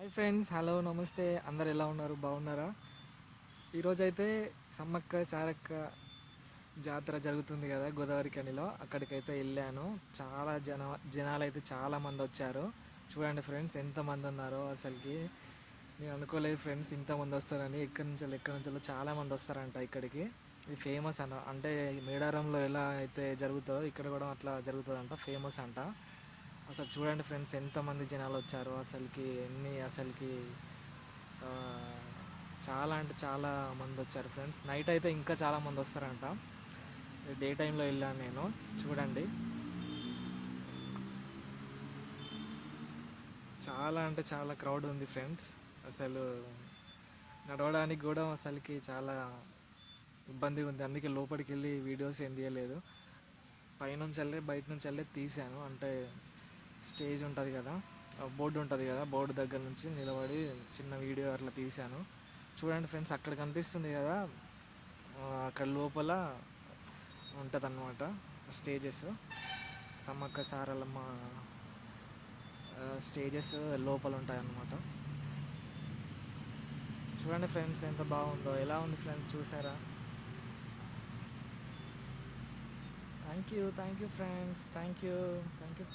Hi friends, hello, నమస్తే. అందరు ఎలా ఉన్నారు? బాగున్నారా? ఈరోజైతే సమ్మక్క సారక్క జాతర జరుగుతుంది కదా గోదావరి కనిలో, అక్కడికైతే వెళ్ళాను. చాలా జనాలు అయితే చాలామంది వచ్చారు. చూడండి ఫ్రెండ్స్, ఎంతమంది ఉన్నారో అసలుకి. నేను అనుకోలేదు ఫ్రెండ్స్ ఇంతమంది వస్తారని. ఎక్కడి నుంచో చాలామంది వస్తారంట ఇక్కడికి. ఇది ఫేమస్ అంటే మేడారంలో ఎలా అయితే జరుగుతుందో ఇక్కడ కూడా అట్లా జరుగుతుందంట. ఫేమస్ అంట. అసలు చూడండి ఫ్రెండ్స్, ఎంతమంది జనాలు వచ్చారు అసలుకి. అసలుకి ఆ, చాలా అంటే చాలా మంది వచ్చారు ఫ్రెండ్స్. నైట్ అయితే ఇంకా చాలా మంది వస్తారంట. డే టైంలో వెళ్ళాను నేను. చూడండి, చాలా అంటే చాలా క్రౌడ్ ఉంది ఫ్రెండ్స్. అసలు నడవడానికి కూడా అసలుకి చాలా ఇబ్బందిగా ఉంది. అందుకే లోపలికి వెళ్ళి వీడియోస్ ఏం తీయలేదు. బయట నుంచి వెళ్ళి తీసాను. అంటే స్టేజ్ ఉంటుంది కదా, బోర్డు ఉంటుంది కదా, బోర్డు దగ్గర నుంచి నిలబడి చిన్న వీడియో అట్లా తీశాను. చూడండి ఫ్రెండ్స్, అక్కడ కనిపిస్తుంది కదా, అక్కడ లోపల ఉంటుంది అన్నమాట స్టేజెస్. సమ్మక్క సారలమ్మ స్టేజెస్ లోపల ఉంటాయి అన్నమాట. చూడండి ఫ్రెండ్స్, ఎంత బాగుందో. ఎలా ఉంది ఫ్రెండ్స్, చూసారా? Thank you friends, thank you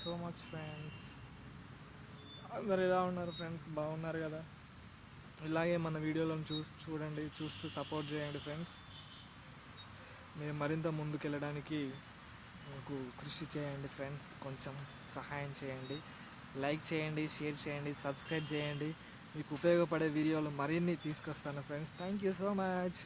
so much friends. అందరు ఎలా ఉన్నారు ఫ్రెండ్స్? బాగున్నారు కదా? ఇలాగే మన వీడియోలను చూస్తూ సపోర్ట్ చేయండి ఫ్రెండ్స్. మేము మరింత ముందుకెళ్ళడానికి మాకు కృషి చేయండి ఫ్రెండ్స్. కొంచెం సహాయం చేయండి. లైక్ చేయండి, షేర్ చేయండి, సబ్స్క్రైబ్ చేయండి. మీకు ఉపయోగపడే వీడియోలు మరిన్ని తీసుకొస్తాను friends. Thank you so much.